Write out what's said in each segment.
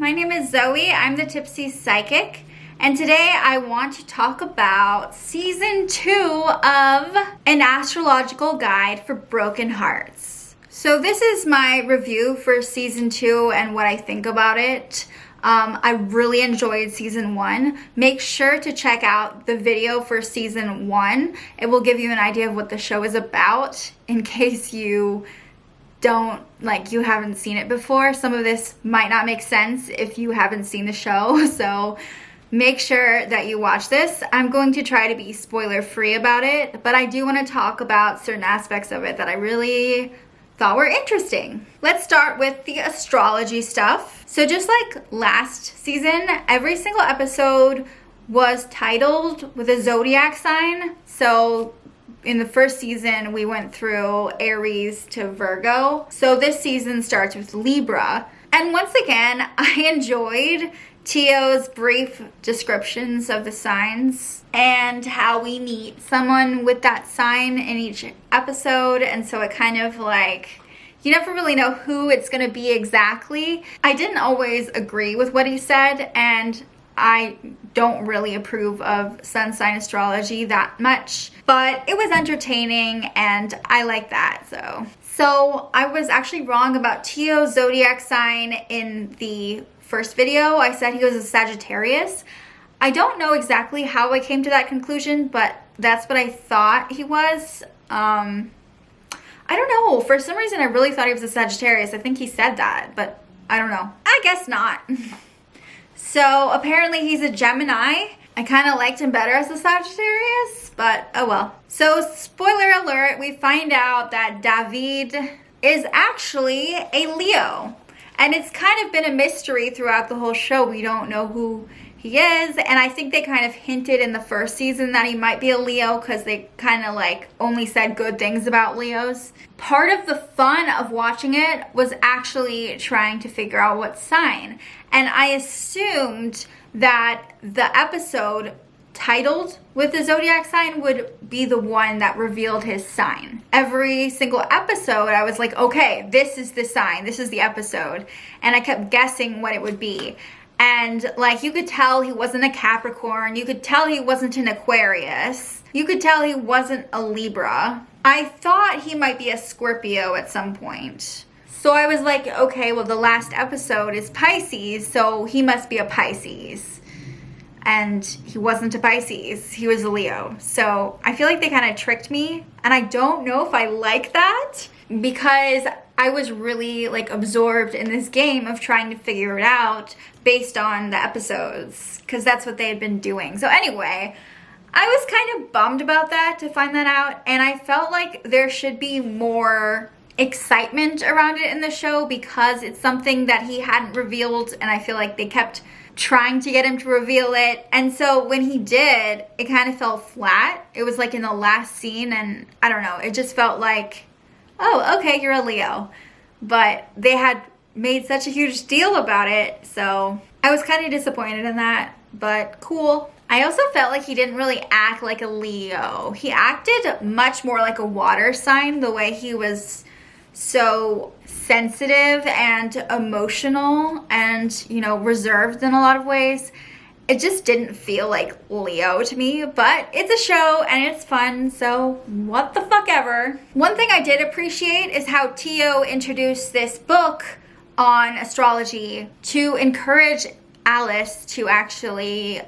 my name is Zoe. I'm the Tipsy Psychic, and today I want to talk about Season 2 of An Astrological Guide for Broken Hearts. So this is my review for Season 2 and what I think about it. I really enjoyed Season 1. Make sure to check out the video for Season 1. It will give you an idea of what the show is about in case you you haven't seen it before. Some of this might not make sense if you haven't seen the show, so make sure that you watch this. I'm going to try to be spoiler free about it, but I do want to talk about certain aspects of it that I really thought were interesting. Let's start with the astrology stuff. So just like last season, every single episode was titled with a zodiac sign. So in the first season, we went through Aries to Virgo. So this season starts with Libra. And once again, I enjoyed Tio's brief descriptions of the signs and how we meet someone with that sign in each episode. And so it kind of you never really know who it's going to be exactly. I didn't always agree with what he said, and I don't really approve of sun sign astrology that much, but it was entertaining and I like that. So I was actually wrong about Tio's zodiac sign in the first video. I said he was a Sagittarius. I don't know exactly how I came to that conclusion, but that's what I thought he was. I don't know. For some reason, I really thought he was a Sagittarius. I think he said that, but I don't know. I guess not. So apparently he's a Gemini. I kind of liked him better as a Sagittarius, but oh well. So spoiler alert, we find out that David is actually a Leo. And it's kind of been a mystery throughout the whole show. We don't know who he is. And I think they kind of hinted in the first season that he might be a Leo because they kind of only said good things about Leos. Part of the fun of watching it was actually trying to figure out what sign. And I assumed that the episode titled with the zodiac sign would be the one that revealed his sign. Every single episode, I was like, okay, this is the sign, this is the episode. And I kept guessing what it would be. And you could tell he wasn't a Capricorn, you could tell he wasn't an Aquarius, you could tell he wasn't a Libra. I thought he might be a Scorpio at some point. So I was like, okay, well the last episode is Pisces, so he must be a Pisces. And he wasn't a Pisces, he was a Leo. So I feel like they kind of tricked me, and I don't know if I like that because I was really absorbed in this game of trying to figure it out based on the episodes, because that's what they had been doing. So anyway, I was kind of bummed about that, to find that out, and I felt like there should be more excitement around it in the show because it's something that he hadn't revealed, and I feel like they kept trying to get him to reveal it. And so when he did, it kind of fell flat. It was in the last scene, and I don't know, it just felt like, oh, okay, you're a Leo. But they had made such a huge deal about it, so I was kind of disappointed in that, but cool. I also felt like he didn't really act like a Leo. He acted much more like a water sign, the way he was so sensitive and emotional and, reserved in a lot of ways. It just didn't feel like Leo to me, but it's a show and it's fun, so what the fuck ever. One thing I did appreciate is how Tio introduced this book on astrology to encourage Alice to actually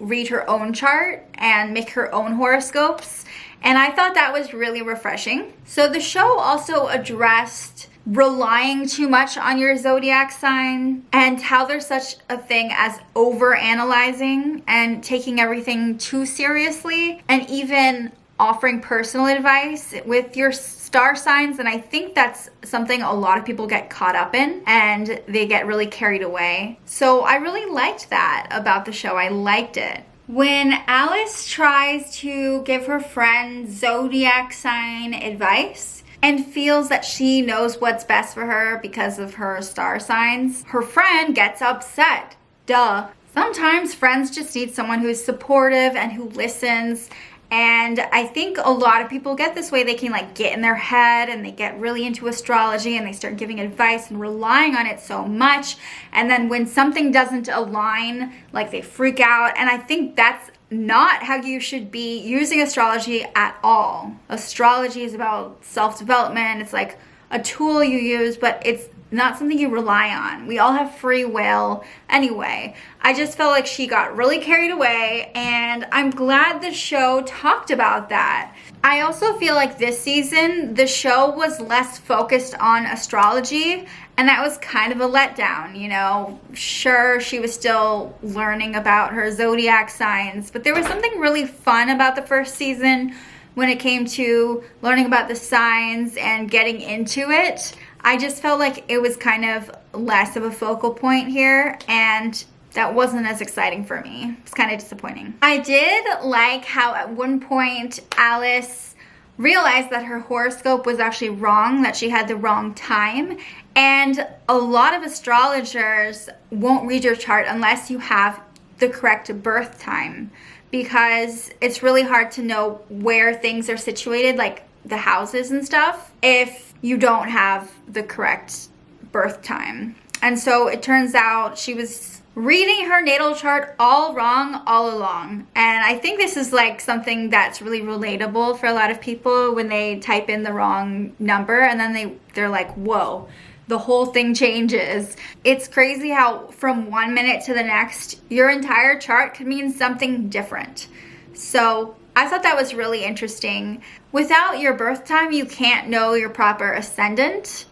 read her own chart and make her own horoscopes. And I thought that was really refreshing. So the show also addressed relying too much on your zodiac sign and how there's such a thing as over-analyzing and taking everything too seriously, and even offering personal advice with your star signs. And I think that's something a lot of people get caught up in and they get really carried away. So I really liked that about the show. I liked it. When Alice tries to give her friend zodiac sign advice and feels that she knows what's best for her because of her star signs, her friend gets upset. Duh. Sometimes friends just need someone who's supportive and who listens And I think a lot of people get this way. They can like get in their head and they get really into astrology and they start giving advice and relying on it so much. And then when something doesn't align, like they freak out. And I think that's not how you should be using astrology at all. Astrology is about self-development. It's like a tool you use, but it's not something you rely on. We all have free will. Anyway, I just felt like she got really carried away, and I'm glad the show talked about that. I also feel like this season, the show was less focused on astrology, and that was kind of a letdown, you know. Sure, she was still learning about her zodiac signs, but there was something really fun about the first season when it came to learning about the signs and getting into it. I just felt like it was kind of less of a focal point here, and that wasn't as exciting for me. It's kind of disappointing. I did like how at one point Alice realized that her horoscope was actually wrong, that she had the wrong time, and a lot of astrologers won't read your chart unless you have the correct birth time, because it's really hard to know where things are situated, like the houses and stuff, if you don't have the correct birth time. And so it turns out she was reading her natal chart all wrong all along. And I think this is like something that's really relatable for a lot of people when they type in the wrong number and then they're like, whoa, the whole thing changes. It's crazy how from 1 minute to the next, your entire chart could mean something different. So I thought that was really interesting. Without your birth time, you can't know your proper ascendant.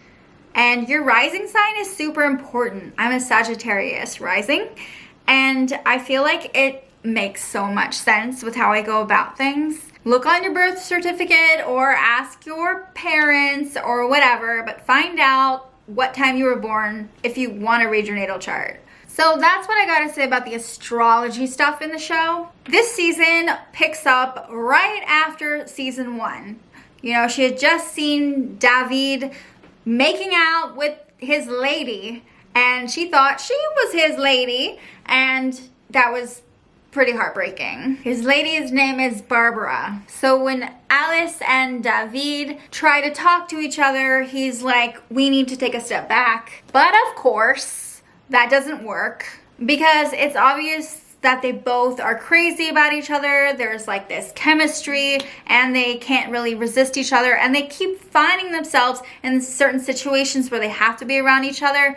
And your rising sign is super important. I'm a Sagittarius rising, and I feel like it makes so much sense with how I go about things. Look on your birth certificate or ask your parents or whatever, but find out what time you were born if you want to read your natal chart. So that's what I gotta say about the astrology stuff in the show. This season picks up right after season 1. You know, she had just seen David making out with his lady, and she thought she was his lady, and that was pretty heartbreaking. His lady's name is Barbara. So when Alice and David try to talk to each other, he's like, we need to take a step back. But of course, that doesn't work because it's obvious that they both are crazy about each other. There's like this chemistry and they can't really resist each other, and they keep finding themselves in certain situations where they have to be around each other.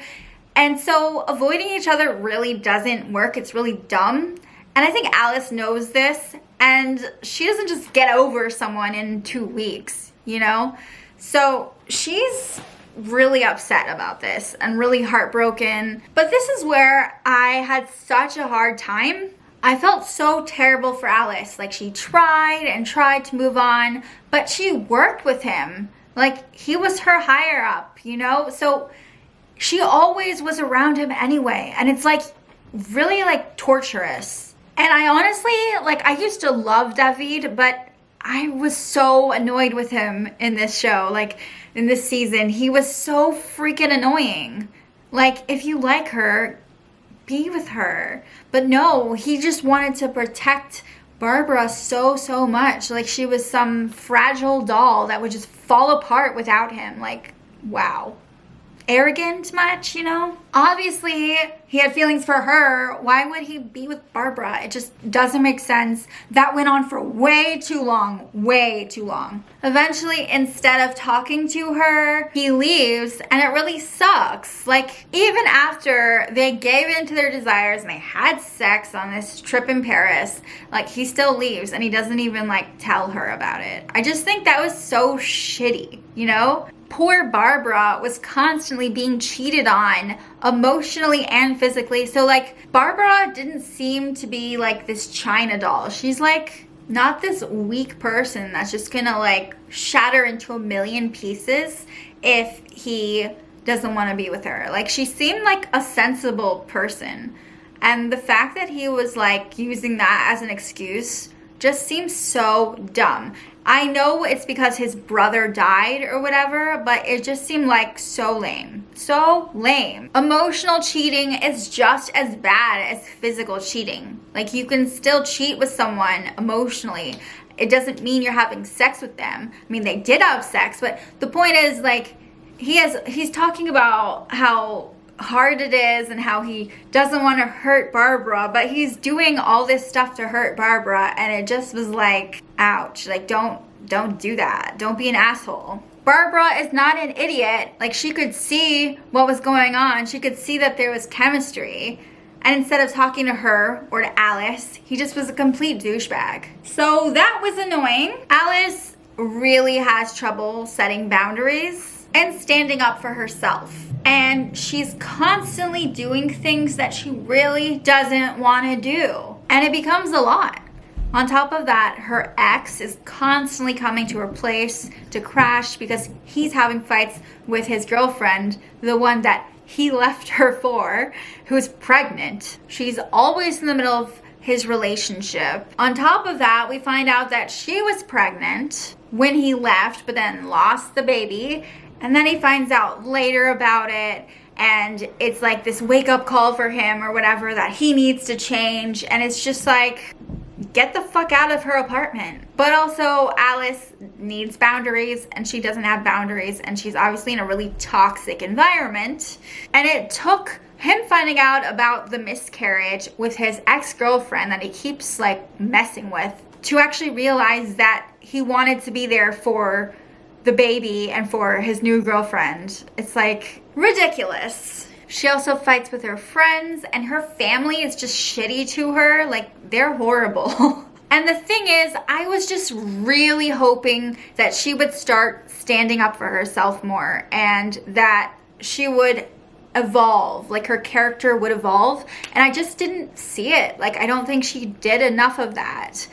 And so avoiding each other really doesn't work. It's really dumb. And I think Alice knows this, and she doesn't just get over someone in 2 weeks, you know? So she's really upset about this and really heartbroken. But this is where I had such a hard time. I felt so terrible for Alice. Like, she tried and tried to move on, but she worked with him. Like, he was her higher up, you know? So she always was around him anyway. And it's like really like torturous. And I honestly, like, I used to love David, but I was so annoyed with him in this show. Like, in this season, he was so freaking annoying. Like, if you like her, be with her. But no, he just wanted to protect Barbara so much. Like, she was some fragile doll that would just fall apart without him. Like, wow. Arrogant much, you know? Obviously, he had feelings for her. Why would he be with Barbara? It just doesn't make sense. That went on for way too long. Way too long. Eventually, instead of talking to her, he leaves, and it really sucks. Like, even after they gave in to their desires and they had sex on this trip in Paris, like, he still leaves, and he doesn't even, like, tell her about it. I just think that was so shitty, you know? Poor Barbara was constantly being cheated on emotionally and physically. So like, Barbara didn't seem to be like this China doll. She's like not this weak person that's just gonna like shatter into a million pieces if he doesn't want to be with her. Like, she seemed like a sensible person. And the fact that he was like using that as an excuse just seems so dumb. I know it's because his brother died or whatever, but it just seemed like so lame. So lame. Emotional cheating is just as bad as physical cheating. Like, you can still cheat with someone emotionally. it doesn't mean you're having sex with them. I mean, they did have sex, but the point is, like, he's talking about how hard it is and how he doesn't want to hurt Barbara, but he's doing all this stuff to hurt Barbara, and it just was like, ouch. Like, don't do that. Don't be an asshole. Barbara is not an idiot. Like, she could see what was going on. She could see that there was chemistry. And instead of talking to her or to Alice, he just was a complete douchebag. So that was annoying. Alice really has trouble setting boundaries and standing up for herself. And she's constantly doing things that she really doesn't want to do. And it becomes a lot. On top of that, her ex is constantly coming to her place to crash because he's having fights with his girlfriend, the one that he left her for, who's pregnant. She's always in the middle of his relationship. On top of that, we find out that she was pregnant when he left, but then lost the baby. And then he finds out later about it. And it's like this wake-up call for him or whatever, that he needs to change. And it's just like, get the fuck out of her apartment. But also, Alice needs boundaries, and she doesn't have boundaries, and she's obviously in a really toxic environment. And it took him finding out about the miscarriage with his ex-girlfriend that he keeps like messing with to actually realize that he wanted to be there for the baby and for his new girlfriend. It's like ridiculous. She also fights with her friends, and her family is just shitty to her. Like, they're horrible. And the thing is, I was just really hoping that she would start standing up for herself more, and that she would evolve, like her character would evolve. And I just didn't see it. Like, I don't think she did enough of that.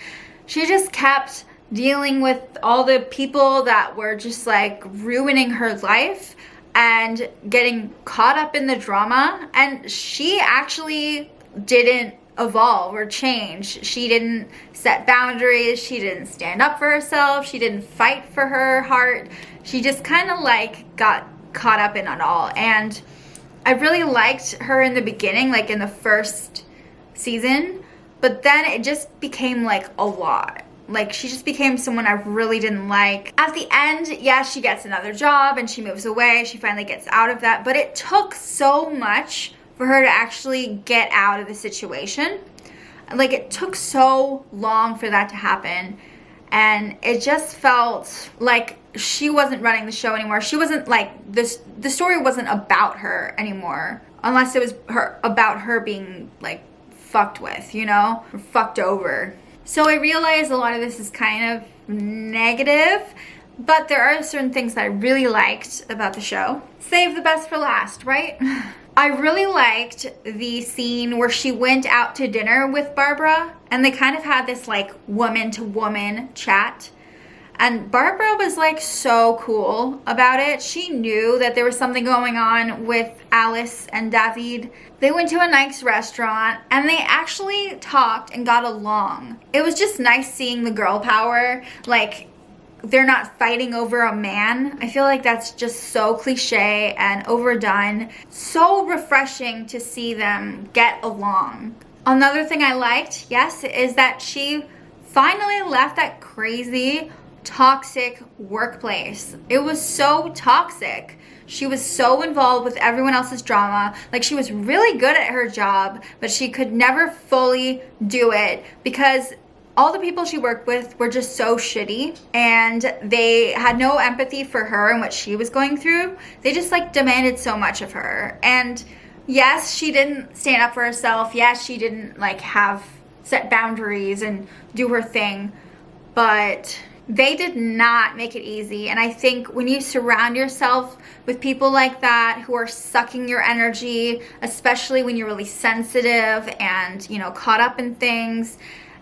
She just kept dealing with all the people that were just like ruining her life and getting caught up in the drama. And she actually didn't evolve or change. She didn't set boundaries. She didn't stand up for herself. She didn't fight for her heart. She just kind of like got caught up in it all. And I really liked her in the beginning, like in the first season, but then it just became like a lot. Like, she just became someone I really didn't like. At the end, yeah, she gets another job and she moves away. She finally gets out of that. But it took so much for her to actually get out of the situation. Like, it took so long for that to happen. And it just felt like she wasn't running the show anymore. She wasn't like, the story wasn't about her anymore. Unless it was about her being like fucked with, you know? Or fucked over. So I realize a lot of this is kind of negative, but there are certain things that I really liked about the show. Save the best for last, right? I really liked the scene where she went out to dinner with Barbara, and they kind of had this like woman-to-woman chat. And Barbara was like so cool about it. She knew that there was something going on with Alice and David. They went to a nice restaurant and they actually talked and got along. It was just nice seeing the girl power. Like, they're not fighting over a man. I feel like that's just so cliche and overdone. So refreshing to see them get along. Another thing I liked, yes, is that she finally left that crazy toxic workplace. It was so toxic. She was so involved with everyone else's drama. Like, she was really good at her job, but she could never fully do it because all the people she worked with were just so shitty, and they had no empathy for her and what she was going through. They just like demanded so much of her. And yes, she didn't stand up for herself. Yes, she didn't like have set boundaries and do her thing, but they did not make it easy. And I think when you surround yourself with people like that who are sucking your energy, especially when you're really sensitive and, you know, caught up in things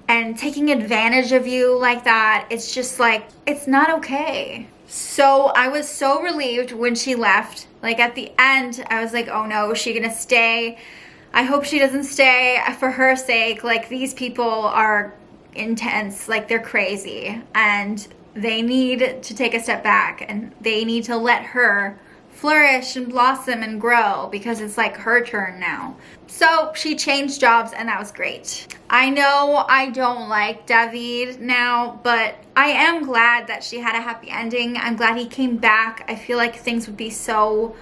and taking advantage of you like that, it's just like, it's not okay. So I was so relieved when she left. Like, at the end, I was like, oh no, is she gonna stay? I hope she doesn't stay for her sake. Like, these people are intense, like they're crazy, and they need to take a step back and they need to let her flourish and blossom and grow because it's like her turn now. So she changed jobs and that was great. I know I don't like David now, but I am glad that she had a happy ending. I'm glad he came back. I feel like things would be so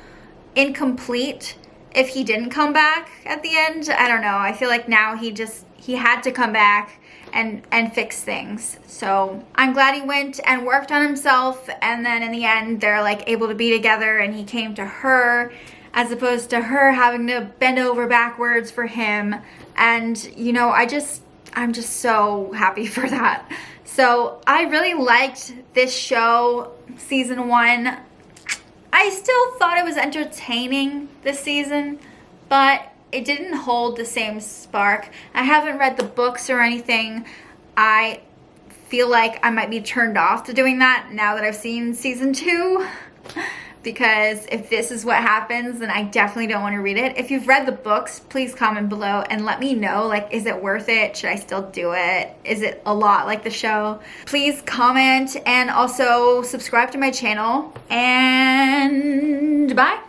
incomplete if he didn't come back at the end. I don't know. I feel like now he had to come back and fix things. So I'm glad he went and worked on himself, and then in the end they're like able to be together and he came to her as opposed to her having to bend over backwards for him. And you know, I'm just so happy for that. So I really liked this show, season 1. I still thought it was entertaining this season, but it didn't hold the same spark. I haven't read the books or anything. I feel like I might be turned off to doing that now that I've seen season 2. Because if this is what happens, then I definitely don't want to read it. If you've read the books, please comment below and let me know, like, is it worth it? Should I still do it? Is it a lot like the show? Please comment and also subscribe to my channel, and bye.